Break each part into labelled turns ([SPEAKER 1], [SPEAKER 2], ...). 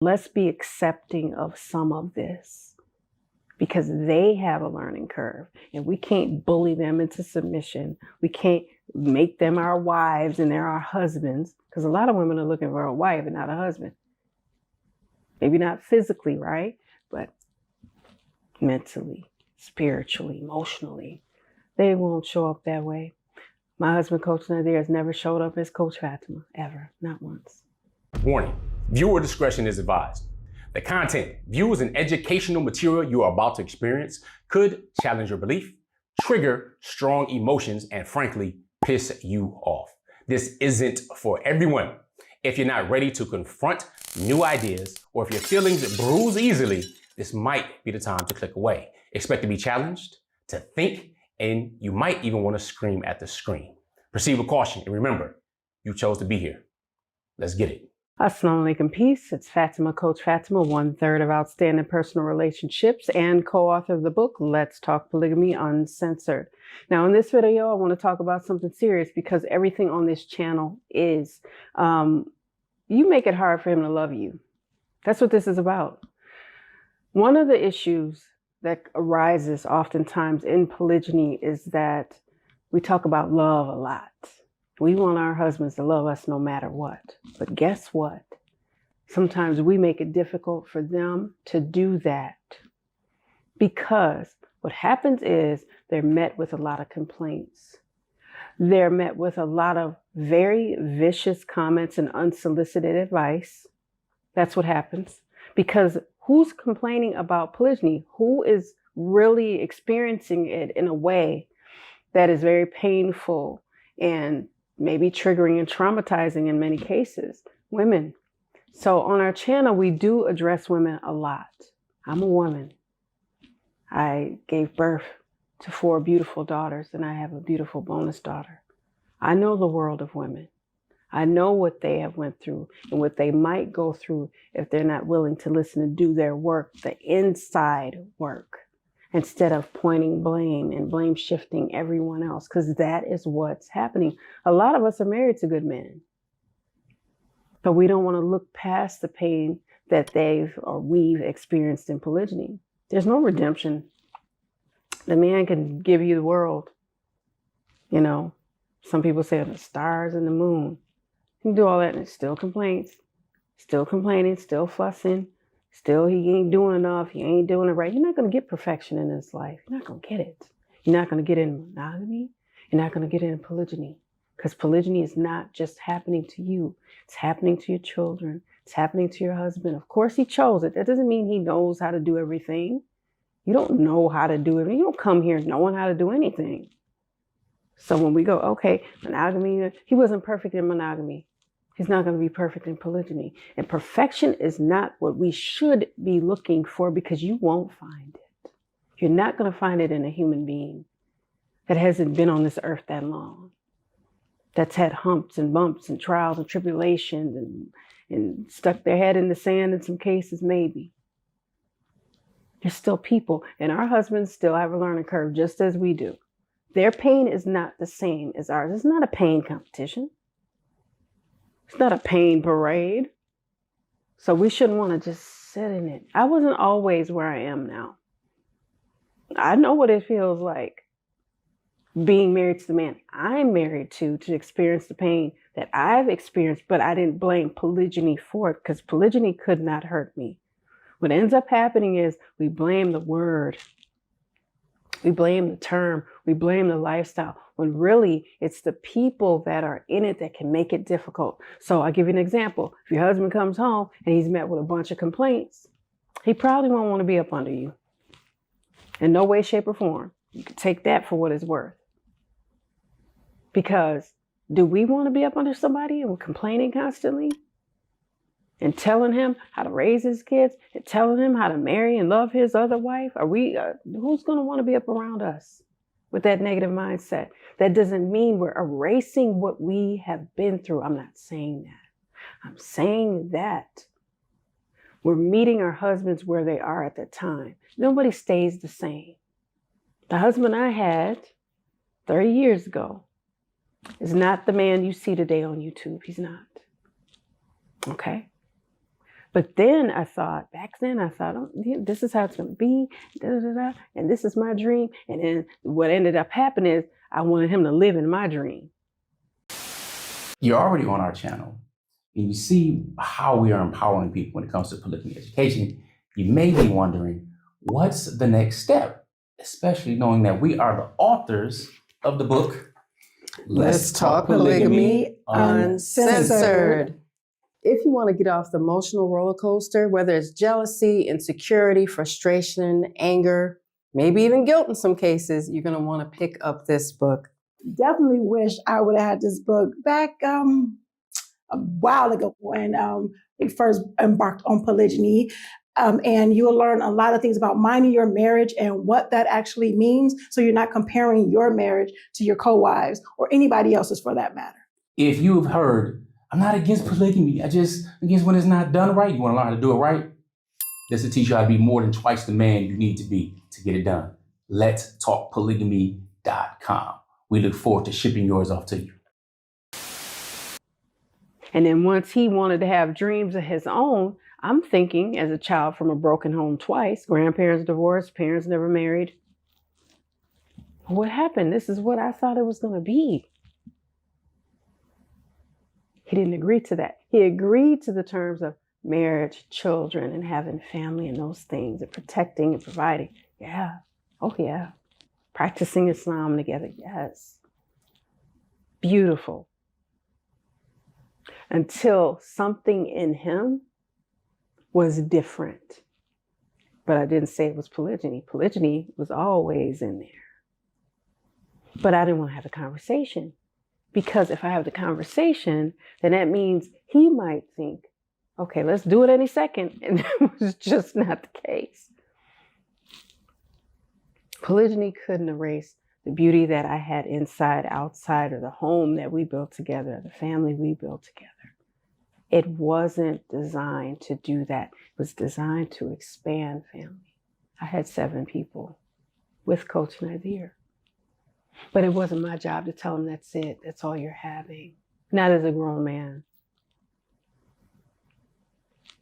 [SPEAKER 1] Let's be accepting of some of this because they have a learning curve and we can't bully them into submission. We can't make them our wives and they're our husbands, because a lot of women are looking for a wife and not a husband. Maybe not physically, right? But mentally, spiritually, emotionally, they won't show up that way. My husband, Coach Nazir, has never showed up as Coach Fatimah, ever, not once.
[SPEAKER 2] Warning, viewer discretion is advised. The content, views, and educational material you are about to experience could challenge your belief, trigger strong emotions, and frankly, piss you off. This isn't for everyone. If you're not ready to confront new ideas, or if your feelings bruise easily, this might be the time to click away. Expect to be challenged, to think, and you might even want to scream at the screen. Proceed with caution, and remember, you chose to be here. Let's get it.
[SPEAKER 1] Assalamu alaikum, peace. It's Fatimah, Coach Fatimah, 1/3 of Outstanding Personal Relationships and co-author of the book, Let's Talk Polygamy Uncensored. Now, in this video, I want to talk about something serious because everything on this channel is, you make it hard for him to love you. That's what this is about. One of the issues that arises oftentimes in polygyny is that we talk about love a lot. We want our husbands to love us no matter what. But guess what? Sometimes we make it difficult for them to do that because what happens is they're met with a lot of complaints. They're met with a lot of very vicious comments and unsolicited advice. That's what happens. Because who's complaining about polygyny? Who is really experiencing it in a way that is very painful and maybe triggering and traumatizing in many cases? Women. So on our channel, we do address women a lot. I'm a woman. I gave birth to 4 beautiful daughters, and I have a beautiful bonus daughter. I know the world of women. I know what they have went through and what they might go through if they're not willing to listen and do their work, the inside work, instead of pointing blame and blame shifting everyone else, because that is what's happening. A lot of us are married to good men, but we don't want to look past the pain that they've or we've experienced in polygyny. There's no redemption. The man can give you the world. You know, some people say the stars and the moon. He can do all that and it still complains, still complaining, still fussing. Still, he ain't doing enough. He ain't doing it right. You're not going to get perfection in this life. You're not going to get it. You're not going to get in monogamy. You're not going to get in polygyny. Because polygyny is not just happening to you. It's happening to your children. It's happening to your husband. Of course, he chose it. That doesn't mean he knows how to do everything. You don't know how to do everything. You don't come here knowing how to do anything. So when we go, okay, monogamy, he wasn't perfect in monogamy. He's not going to be perfect in polygyny. And perfection is not what we should be looking for because you won't find it. You're not going to find it in a human being that hasn't been on this earth that long, that's had humps and bumps and trials and tribulations and stuck their head in the sand in some cases, maybe. They're still people, and our husbands still have a learning curve just as we do. Their pain is not the same as ours. It's not a pain competition. It's not a pain parade. So we shouldn't want to just sit in it. I wasn't always where I am now. I know what it feels like being married to the man I'm married to experience the pain that I've experienced, but I didn't blame polygyny for it because polygyny could not hurt me. What ends up happening is we blame the word. We blame the term. We blame the lifestyle, when really it's the people that are in it that can make it difficult. So I'll give you an example. If your husband comes home and he's met with a bunch of complaints, he probably won't want to be up under you. In no way, shape, or form. You can take that for what it's worth. Because do we want to be up under somebody and we're complaining constantly? And telling him how to raise his kids, and telling him how to marry and love his other wife? Are we? Who's going to want to be up around us with that negative mindset? That doesn't mean we're erasing what we have been through. I'm not saying that. I'm saying that we're meeting our husbands where they are at the time. Nobody stays the same. The husband I had 30 years ago is not the man you see today on YouTube. He's not. Okay? But then back then I thought, oh, yeah, this is how it's going to be, da, da, da, da, and this is my dream. And then what ended up happening is I wanted him to live in my dream.
[SPEAKER 2] You're already on our channel, and you see how we are empowering people when it comes to polygamy education. You may be wondering, what's the next step? Especially knowing that we are the authors of the book,
[SPEAKER 1] Let's Talk Polygamy Uncensored. If you want to get off the emotional roller coaster, whether it's jealousy, insecurity, frustration, anger, maybe even guilt in some cases, you're going to want to pick up this book.
[SPEAKER 3] Definitely wish I would have had this book back a while ago when we first embarked on polygyny. And you will learn a lot of things about minding your marriage and what that actually means. So you're not comparing your marriage to your co-wives or anybody else's for that matter.
[SPEAKER 2] If you have heard, I'm not against polygamy, I just against when it's not done right, you want to learn how to do it right? This will teach you how to be more than twice the man you need to be to get it done. Let's talk polygamy.com. We look forward to shipping yours off to you.
[SPEAKER 1] And then once he wanted to have dreams of his own, I'm thinking, as a child from a broken home twice, grandparents divorced, parents never married. What happened? This is what I thought it was going to be. He didn't agree to that. He agreed to the terms of marriage, children, and having family and those things, and protecting and providing. Yeah. Oh, yeah. Practicing Islam together. Yes. Beautiful. Until something in him was different. But I didn't say it was polygyny. Polygyny was always in there. But I didn't want to have a conversation. Because if I have the conversation, then that means he might think, okay, let's do it any second. And that was just not the case. Polygyny couldn't erase the beauty that I had inside, outside of the home that we built together, the family we built together. It wasn't designed to do that. It was designed to expand family. I had 7 people with Coach Nazir. But it wasn't my job to tell him that's it, that's all you're having. Not as a grown man.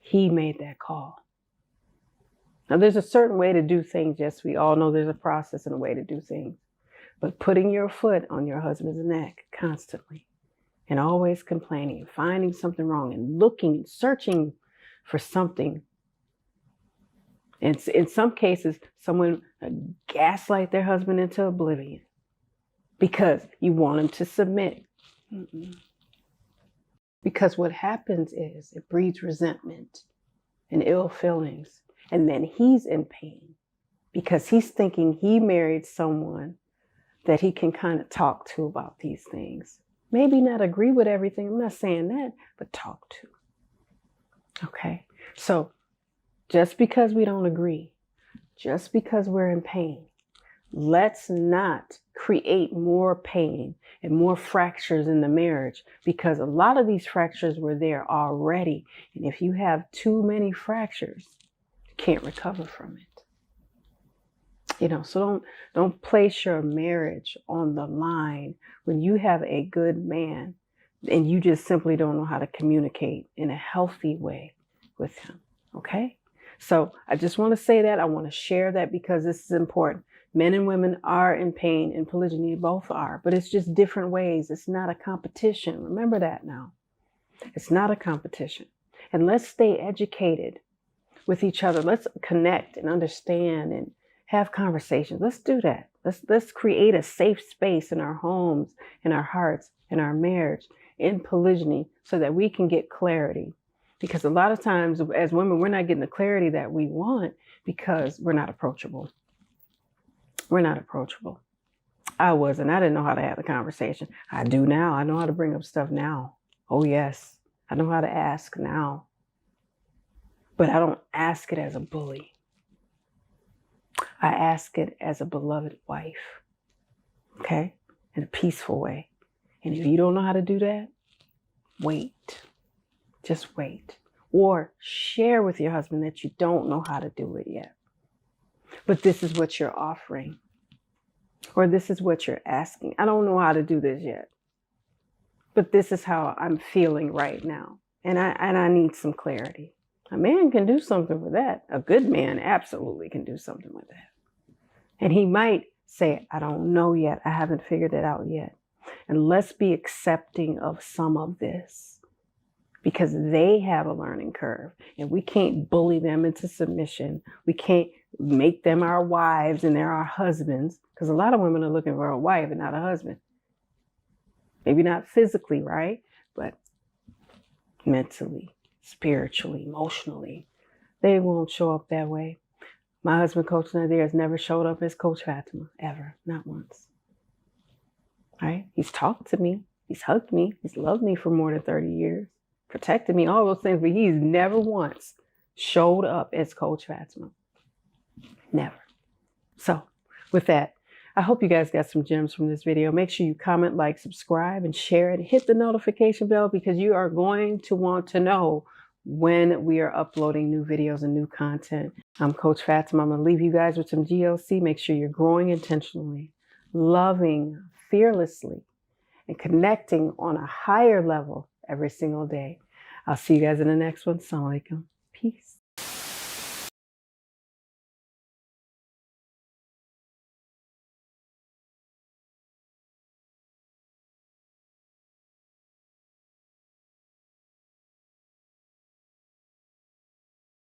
[SPEAKER 1] He made that call. Now there's a certain way to do things. Yes, we all know there's a process and a way to do things. But putting your foot on your husband's neck constantly and always complaining, finding something wrong and looking, searching for something. And in some cases, someone gaslight their husband into oblivion because you want him to submit. Because what happens is it breeds resentment and ill feelings. And then he's in pain because he's thinking he married someone that he can kind of talk to about these things. Maybe not agree with everything, I'm not saying that, but talk to. Okay, so just because we don't agree, just because we're in pain, let's not create more pain and more fractures in the marriage, because a lot of these fractures were there already. And if you have too many fractures, you can't recover from it. You know, so don't place your marriage on the line when you have a good man and you just simply don't know how to communicate in a healthy way with him. Okay? So I just want to say that. I want to share that because this is important. Men and women are in pain, and polygyny both are, but it's just different ways. It's not a competition. Remember that now. It's not a competition. And let's stay educated with each other. Let's connect and understand and have conversations. Let's do that. Let's create a safe space in our homes, in our hearts, in our marriage, in polygyny, so that we can get clarity. Because a lot of times as women, we're not getting the clarity that we want because we're not approachable. We're not approachable. I wasn't. I didn't know how to have a conversation. I do now. I know how to bring up stuff now. Oh, yes. I know how to ask now. But I don't ask it as a bully. I ask it as a beloved wife. Okay? In a peaceful way. And if you don't know how to do that, wait. Just wait. Or share with your husband that you don't know how to do it yet. But this is what you're offering. Or this is what you're asking. I don't know how to do this yet. But this is how I'm feeling right now. And I need some clarity. A man can do something with that. A good man absolutely can do something with that. And he might say, I don't know yet. I haven't figured it out yet. And let's be accepting of some of this because they have a learning curve and we can't bully them into submission. We can't make them our wives and they're our husbands because a lot of women are looking for a wife and not a husband. Maybe not physically, right? But mentally, spiritually, emotionally, they won't show up that way. My husband, Coach Nazir, has never showed up as Coach Fatimah, ever, not once. Right? He's talked to me, he's hugged me, he's loved me for more than 30 years, protected me, all those things, but he's never once showed up as Coach Fatimah. Never. So, with that, I hope you guys got some gems from this video. Make sure you comment, like, subscribe, and share it. Hit the notification bell because you are going to want to know when we are uploading new videos and new content. I'm Coach Fatimah. I'm going to leave you guys with some GLC. Make sure you're growing intentionally, loving fearlessly, and connecting on a higher level every single day. I'll see you guys in the next one. Assalamu alaikum. Peace.